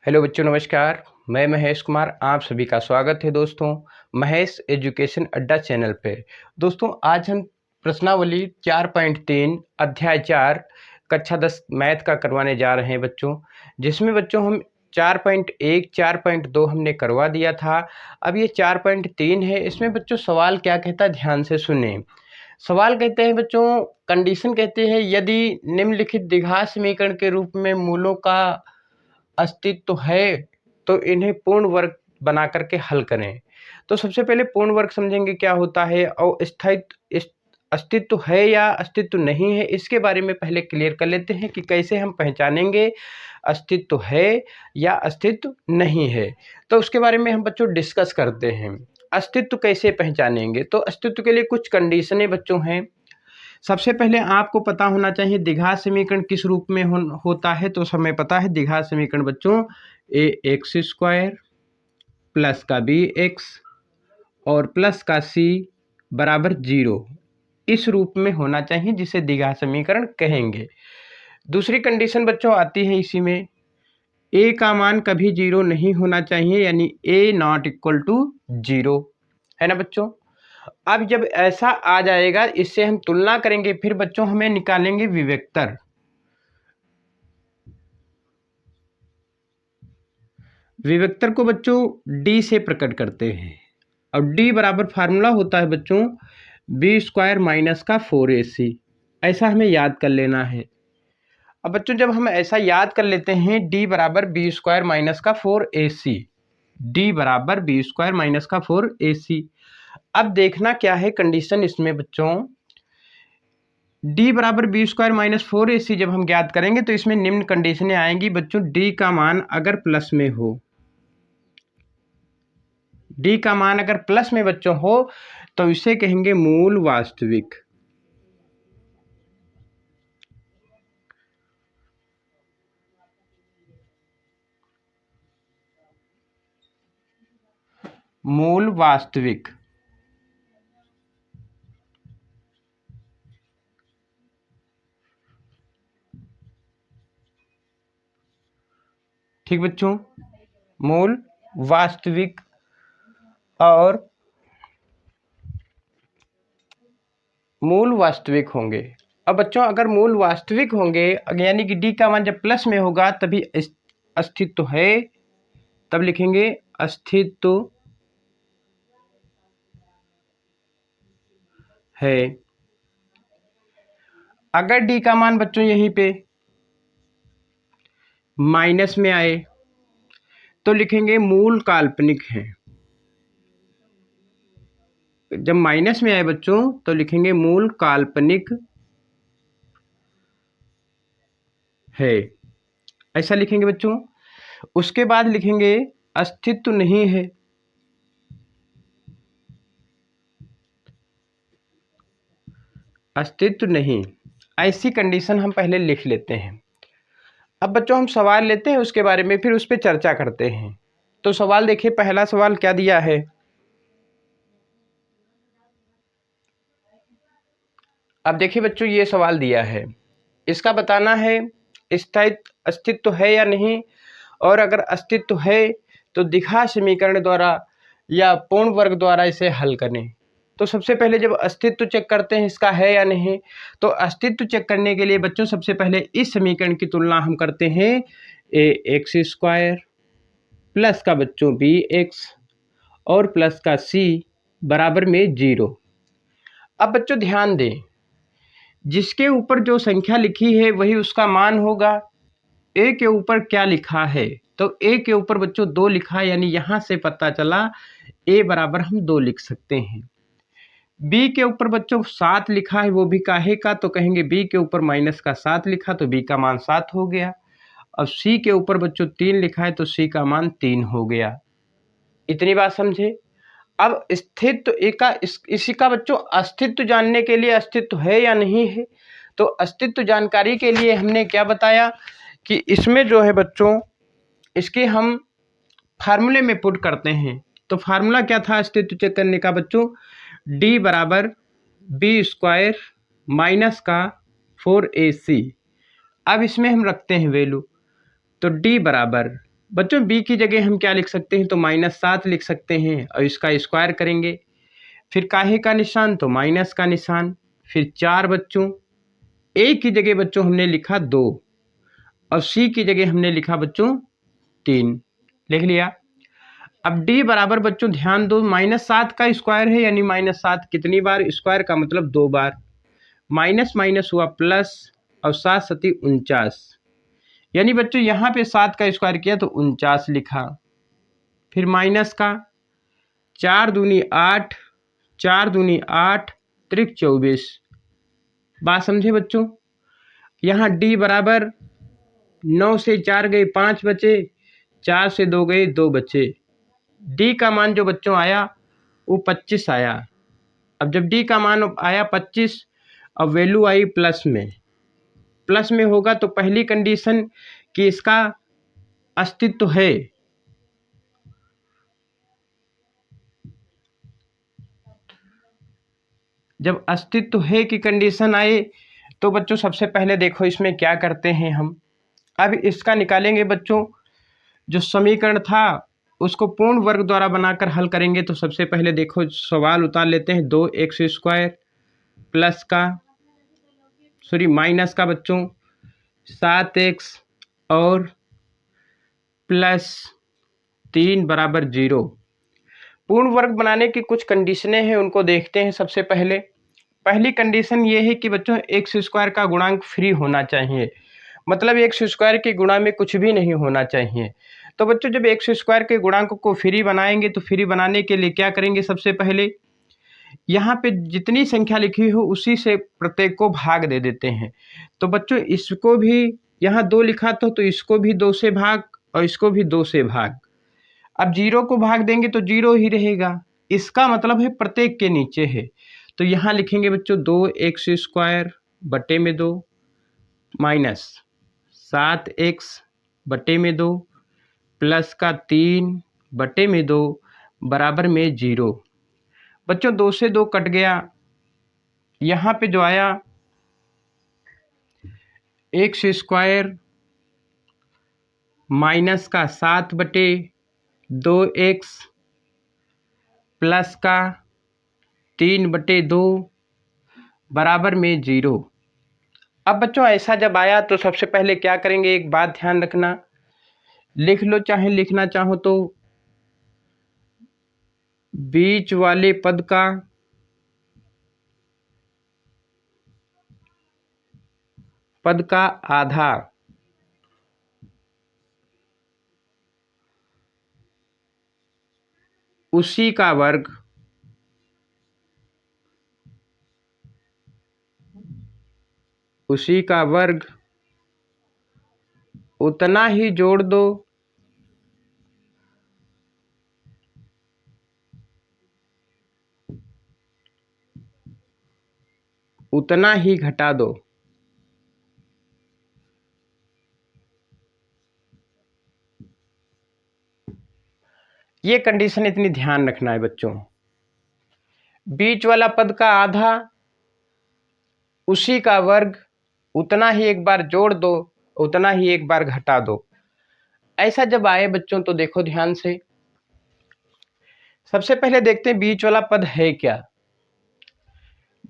Hello बच्चों, नमस्कार। मैं महेश कुमार, आप सभी का स्वागत है दोस्तों महेश एजुकेशन अड्डा चैनल पे। दोस्तों आज हम प्रश्नावली 4.3 अध्याय 4 कक्षा 10 मैथ का करवाने जा रहे हैं बच्चों, जिसमें बच्चों हम 4.1 4.2 हमने करवा दिया था। अब ये 4.3 है। इसमें बच्चों सवाल क्या कहता है, ध्यान से सुने। सवाल कहते हैं बच्चों, कंडीशन कहते हैं यदि निम्नलिखित द्विघात समीकरण के रूप में मूलों का अस्तित्व है तो इन्हें पूर्ण वर्ग बना करके हल करें। तो सबसे पहले पूर्ण वर्ग समझेंगे क्या होता है, और अस्तित्व है या अस्तित्व नहीं है इसके बारे में पहले क्लियर कर लेते हैं कि कैसे हम पहचानेंगे अस्तित्व है या अस्तित्व नहीं है। तो उसके बारे में हम बच्चों डिस्कस करते हैं। अस्तित्व कैसे पहचानेंगे, तो अस्तित्व के लिए कुछ कंडीशनें बच्चों हैं। सबसे पहले आपको पता होना चाहिए द्विघात समीकरण किस रूप में होता है। तो हमें पता है द्विघात समीकरण बच्चों ax² प्लस का bx और प्लस का c बराबर 0 इस रूप में होना चाहिए, जिसे द्विघात समीकरण कहेंगे। दूसरी कंडीशन बच्चों आती है इसी में, a का मान कभी 0 नहीं होना चाहिए, यानी a ≠ 0 है ना बच्चों। अब जब ऐसा आ जाएगा, इससे हम तुलना करेंगे, फिर बच्चों हमें निकालेंगे विवेक्तर। विवेक्तर को बच्चों d से प्रकट करते हैं, और d बराबर फार्मूला होता है बच्चों b² माइनस का 4ac। ऐसा हमें याद कर लेना है। अब बच्चों जब हम ऐसा याद कर लेते हैं, d बराबर b² माइनस का 4ac, d बराबर b² माइनस का 4ac। अब देखना क्या है कंडीशन इसमें बच्चों, d बराबर b² माइनस 4ac जब हम ज्ञात करेंगे तो इसमें निम्न कंडीशनें आएंगी बच्चों। d का मान अगर प्लस में हो, d का मान अगर प्लस में बच्चों हो तो इसे कहेंगे मूल वास्तविक। मूल वास्तविक। ठीक बच्चों, मूल वास्तविक और मूल वास्तविक होंगे। अब बच्चों अगर मूल वास्तविक होंगे, यानी कि d का मान जब प्लस में होगा तभी अस्तित्व है, तब लिखेंगे अस्तित्व है। अगर d का मान बच्चों यहीं पे माइनस में आए तो लिखेंगे मूल काल्पनिक है। जब माइनस में आए बच्चों तो लिखेंगे मूल काल्पनिक है, ऐसा लिखेंगे बच्चों। उसके बाद लिखेंगे अस्तित्व नहीं है। अस्तित्व नहीं, ऐसी कंडीशन हम पहले लिख लेते हैं। अब बच्चों हम सवाल लेते हैं उसके बारे में, फिर उस पर चर्चा करते हैं। तो सवाल देखिए, पहला सवाल क्या दिया है। अब देखिए बच्चों, ये सवाल दिया है, इसका बताना है अस्तित्व है या नहीं, और अगर अस्तित्व है तो द्विघात समीकरण द्वारा या पूर्ण वर्ग द्वारा इसे हल करें। तो सबसे पहले जब अस्तित्व चेक करते हैं इसका है या नहीं, तो अस्तित्व चेक करने के लिए बच्चों सबसे पहले इस समीकरण की तुलना हम करते हैं ax² प्लस का बच्चों bx और प्लस का c बराबर में 0। अब बच्चों ध्यान दें, जिसके ऊपर जो संख्या लिखी है वही उसका मान होगा। a के ऊपर क्या लिखा है, तो a के ऊपर बच्चों 2 लिखा है, यानी यहाँ से पता चला a बराबर हम 2 लिख सकते हैं। b के ऊपर बच्चों 7 लिखा है, वो भी काहे का, तो कहेंगे b के ऊपर माइनस का 7 लिखा तो b का मान 7 हो गया। अब c के ऊपर बच्चों 3 लिखा है तो c का मान 3 हो गया। इतनी बात समझे। अब अस्तित्व इसी का बच्चों अस्तित्व जानने के लिए, अस्तित्व है या नहीं है, तो अस्तित्व जानकारी के लिए हमने क्या बताया कि इसमें जो है बच्चों, इसके हम फार्मूले में पुट करते हैं। तो फार्मूला क्या था अस्तित्व चेक करने का बच्चों, d बराबर b² माइनस का 4ac। अब इसमें हम रखते हैं वैल्यू, तो d बराबर बच्चों बी की जगह हम क्या लिख सकते हैं, तो -7 लिख सकते हैं और इसका स्क्वायर करेंगे। फिर काहे का निशान, तो माइनस का निशान। फिर 4 बच्चों, ए की जगह बच्चों हमने लिखा 2 और सी की जगह हमने लिखा बच्चों 3। लिख लिया। अब डी बराबर बच्चों ध्यान दो, -7 का स्क्वायर है, यानी -7 कितनी बार, स्क्वायर का मतलब 2 बार। माइनस माइनस हुआ प्लस और 7 सती 49, यानी बच्चों यहाँ पे 7 का स्क्वायर किया तो 49 लिखा। फिर माइनस का 4 दूनी 8, 4 दूनी 8 त्रिक 24। बात समझे बच्चों। यहाँ डी बराबर 9 से 4 गए 5 बचे, 4 से 2 गए 2 बचे। डी का मान जो बच्चों आया वो 25 आया। अब जब डी का मान आया 25 और वैल्यू आई प्लस में, प्लस में होगा तो पहली कंडीशन कि इसका अस्तित्व है। जब अस्तित्व है की कंडीशन आए तो बच्चों सबसे पहले देखो इसमें क्या करते हैं हम। अब इसका निकालेंगे बच्चों, जो समीकरण था उसको पूर्ण वर्ग द्वारा बनाकर हल करेंगे। तो सबसे पहले देखो सवाल उतार लेते हैं, 2x² प्लस का माइनस का बच्चों 7x और प्लस 3 बराबर 0। पूर्ण वर्ग बनाने की कुछ कंडीशनें हैं, उनको देखते हैं। सबसे पहले पहली कंडीशन ये है कि बच्चों x² का गुणांक फ्री होना चाहिए, मतलब x² के गुणा में कुछ भी नहीं होना चाहिए। तो बच्चों जब x² के गुणांक को फ्री बनाएंगे तो फ्री बनाने के लिए क्या करेंगे, सबसे पहले यहाँ पे जितनी संख्या लिखी हो उसी से प्रत्येक को भाग दे देते हैं। तो बच्चों इसको भी यहाँ 2 लिखा तो इसको भी 2 से भाग और इसको भी 2 से भाग। अब 0 को भाग देंगे तो 0 ही रहेगा, इसका मतलब है प्रत्येक के नीचे है। तो यहाँ लिखेंगे बच्चों 2x² बटे में 2 माइनस 7x बटे में 2 प्लस का 3 बटे में 2 बराबर में 0। बच्चों 2 से 2 कट गया, यहाँ पे जो आया x² माइनस का 7 बटे 2x प्लस का 3 बटे 2 बराबर में 0। अब बच्चों ऐसा जब आया तो सबसे पहले क्या करेंगे, एक बात ध्यान रखना, लिख लो चाहे लिखना चाहो तो बीच वाले पद का आधा उसी का वर्ग उतना ही जोड़ दो उतना ही घटा दो। ये कंडीशन इतनी ध्यान रखना है बच्चों, बीच वाला पद का आधा उसी का वर्ग उतना ही एक बार जोड़ दो उतना ही एक बार घटा दो। ऐसा जब आए बच्चों तो देखो ध्यान से, सबसे पहले देखते हैं बीच वाला पद है क्या।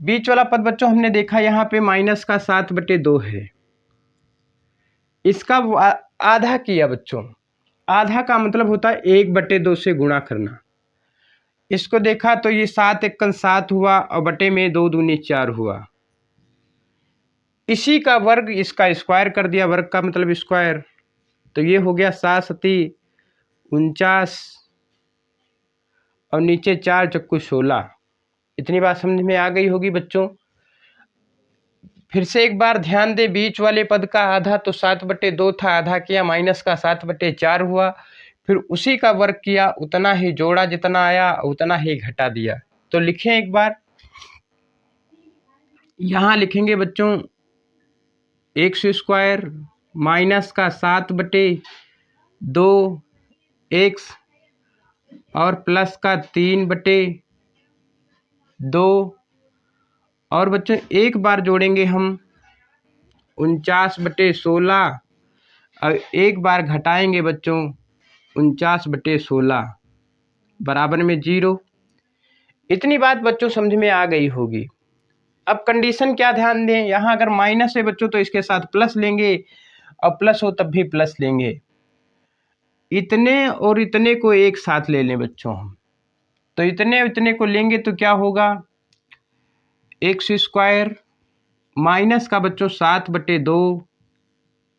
बीच वाला पद बच्चों हमने देखा यहाँ पे माइनस का 7 बटे 2 है, इसका आधा किया बच्चों। आधा का मतलब होता है 1 बटे 2 से गुणा करना। इसको देखा तो ये 7 एकन 7 हुआ और बटे में 2 दूनी 4 हुआ। इसी का वर्ग इसका स्क्वायर कर दिया, वर्ग का मतलब स्क्वायर, तो ये हो गया 7 सती 49 और नीचे 4 चक्कू 16। इतनी बात समझ में आ गई होगी बच्चों। फिर से एक बार ध्यान दे, बीच वाले पद का आधा तो 7 बटे 2 था, आधा किया माइनस का 7 बटे 4 हुआ, फिर उसी का वर्ग किया, उतना ही जोड़ा, जितना आया उतना ही घटा दिया। तो लिखें एक बार, यहाँ लिखेंगे बच्चों x² माइनस का 7 बटे 2 x और प्लस का 3 बटे 2 और बच्चों एक बार जोड़ेंगे हम 49 बटे 16 और एक बार घटाएंगे बच्चों 49/16 बराबर में 0। इतनी बात बच्चों समझ में आ गई होगी। अब कंडीशन क्या ध्यान दें, यहाँ अगर माइनस है बच्चों तो इसके साथ प्लस लेंगे, और प्लस हो तब भी प्लस लेंगे। इतने और इतने को एक साथ ले लें बच्चों हम, तो इतने इतने को लेंगे तो क्या होगा, एक्स स्क्वायर माइनस का बच्चों 7/2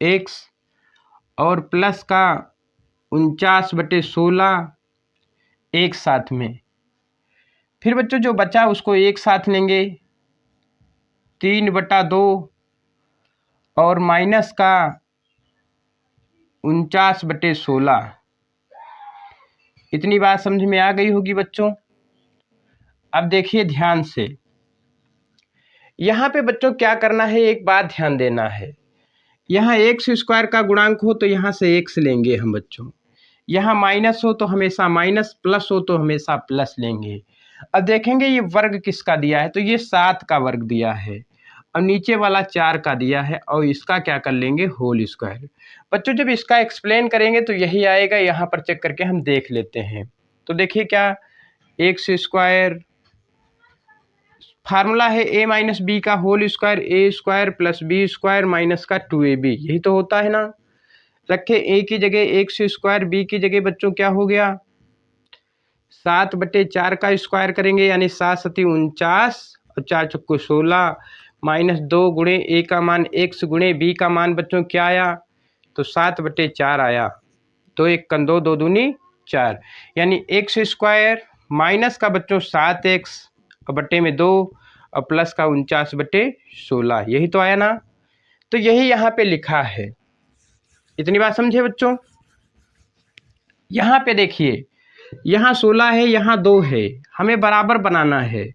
एक्स और प्लस का 49/16 एक साथ में। फिर बच्चों जो बचा उसको एक साथ लेंगे, 3/2 और माइनस का 49/16। इतनी बात समझ में आ गई होगी बच्चों। अब देखिए ध्यान से, यहाँ पे बच्चों क्या करना है, एक बात ध्यान देना है। यहाँ एक्स स्क्वायर का गुणांक हो तो यहाँ से एक्स लेंगे हम बच्चों, यहाँ माइनस हो तो हमेशा माइनस, प्लस हो तो हमेशा प्लस लेंगे। अब देखेंगे ये वर्ग किसका दिया है, तो ये 7 का वर्ग दिया है, और नीचे वाला 4 का दिया है, और इसका क्या कर लेंगे, होल स्क्वायर। बच्चों जब इसका एक्सप्लेन करेंगे तो यही आएगा, यहाँ पर चेक करके हम देख लेते हैं। तो देखिए क्या, एक्स स्क्वायर फार्मूला है a माइनस बी का whole square, a square plus b square minus का 2ab, यही तो होता है ना। रखे a की जगह एक्स स्क्वायर, b की जगह बच्चों क्या हो गया, 7/4 का स्क्वायर करेंगे, यानी 7×7 = 49 और 4×16 माइनस 2 गुणे a का मान x गुणे b का मान बच्चों क्या आया, तो 7/4 आया। तो 1 × 2 2 दूनी 4, यानी एक्स स्क्वायर माइनस का बच्चों 7x और बट्टे में 2 और प्लस का 49/16, यही तो आया ना। तो यही यहाँ पे लिखा है। इतनी बात समझे बच्चों। यहाँ पे देखिए, यहाँ 16 है, यहाँ 2 है, हमें बराबर बनाना है।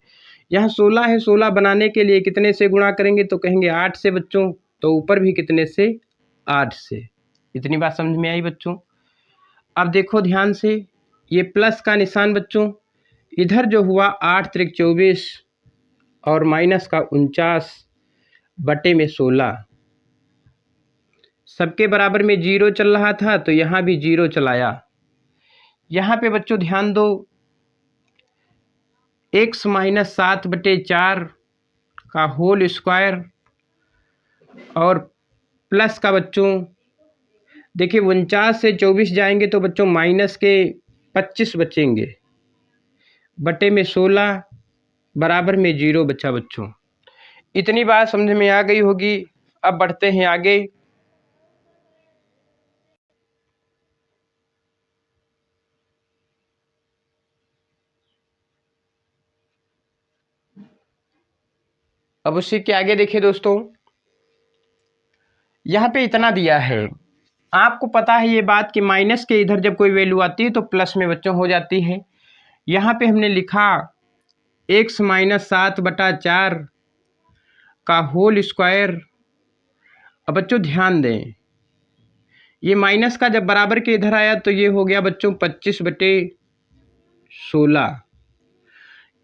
यहाँ 16 है, 16 बनाने के लिए कितने से गुणा करेंगे, तो कहेंगे 8 से बच्चों, तो ऊपर भी कितने से, 8 से। इतनी बात समझ में आई बच्चों। अब देखो ध्यान से, ये प्लस का निशान बच्चों, इधर जो हुआ 8 × 24 और माइनस का 49/16, सबके बराबर में 0 चल रहा था, तो यहाँ भी 0 चलाया। यहाँ पे बच्चों ध्यान दो, x - 7/4 का होल स्क्वायर और प्लस का बच्चों, देखिए 49 से 24 जाएंगे तो बच्चों माइनस के 25 बचेंगे, बटे में 16 बराबर में 0 बचा बच्चों। इतनी बात समझ में आ गई होगी। अब बढ़ते हैं आगे। अब उसी के आगे देखिए दोस्तों, यहाँ पे इतना दिया है, आपको पता है ये बात कि माइनस के इधर जब कोई वैल्यू आती है तो प्लस में बच्चों हो जाती है। यहाँ पे हमने लिखा x - 7/4 का होल स्क्वायर। अब बच्चों ध्यान दें, ये माइनस का जब बराबर के इधर आया तो ये हो गया बच्चों 25/16।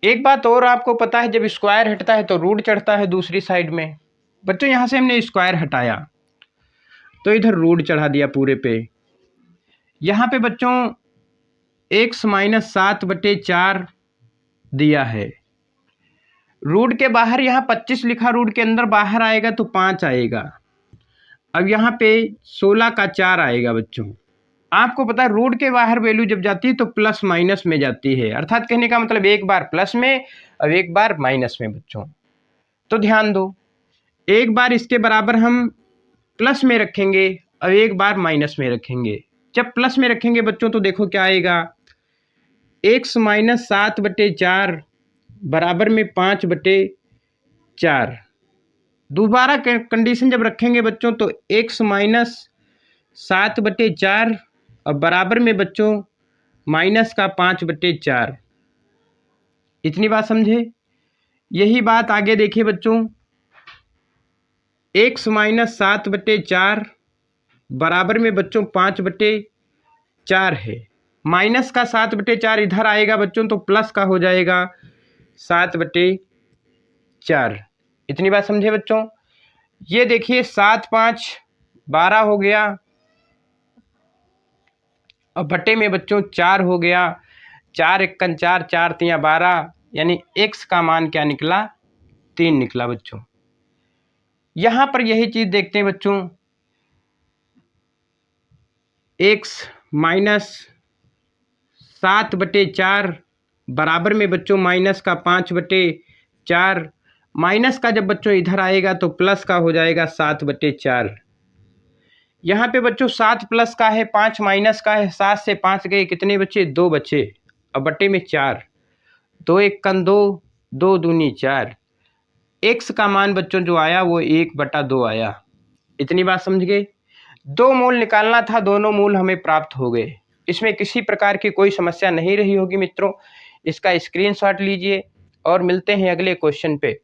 एक बात और आपको पता है, जब स्क्वायर हटता है तो रूट चढ़ता है दूसरी साइड में। बच्चों यहाँ से हमने स्क्वायर हटाया तो इधर रूट चढ़ा दिया पूरे पे। यहाँ पे बच्चों x - 7/4 दिया है, रूट के बाहर यहाँ 25 लिखा, रूट के अंदर बाहर आएगा तो 5 आएगा। अब यहाँ पे 16 का 4 आएगा बच्चों। आपको पता है रूट के बाहर वैल्यू जब जाती है तो प्लस माइनस में जाती है, अर्थात कहने का मतलब एक बार प्लस में और एक बार माइनस में बच्चों। तो ध्यान दो, एक बार इसके बराबर हम प्लस में रखेंगे और एक बार माइनस में रखेंगे। जब प्लस में रखेंगे बच्चों तो देखो क्या आएगा, x - 7/4 बराबर में 5/4। दोबारा कंडीशन जब रखेंगे बच्चों तो x - 7/4 और बराबर में बच्चों माइनस का 5/4। इतनी बात समझे। यही बात आगे देखिए बच्चों, x - 7/4 बराबर में बच्चों 5/4 है, माइनस का 7/4 इधर आएगा बच्चों तो प्लस का हो जाएगा 7/4। इतनी बात समझे बच्चों। ये देखिए 7 × 5 = 12 हो गया, और बटे में बच्चों 4 हो गया, 4 एकन 4, 4 तियाँ 12, यानी x का मान क्या निकला, 3 निकला बच्चों। यहाँ पर यही चीज़ देखते हैं बच्चों, x माइनस 7/4 बराबर में बच्चों माइनस का 5/4, माइनस का जब बच्चों इधर आएगा तो प्लस का हो जाएगा 7/4। यहाँ पे बच्चों 7 प्लस का है, 5 माइनस का है, 7 से 5 गए, कितने बचे, 2 बचे। अब बटे में 4, 2 एकन 2, 2 दूनी 4, x का मान बच्चों जो आया वो 1/2 आया। इतनी बात समझ गए। 2 मूल निकालना था, दोनों मूल हमें प्राप्त हो गए। इसमें किसी प्रकार की कोई समस्या नहीं रही होगी मित्रों। इसका स्क्रीनशॉट लीजिए और मिलते हैं अगले क्वेश्चन पे।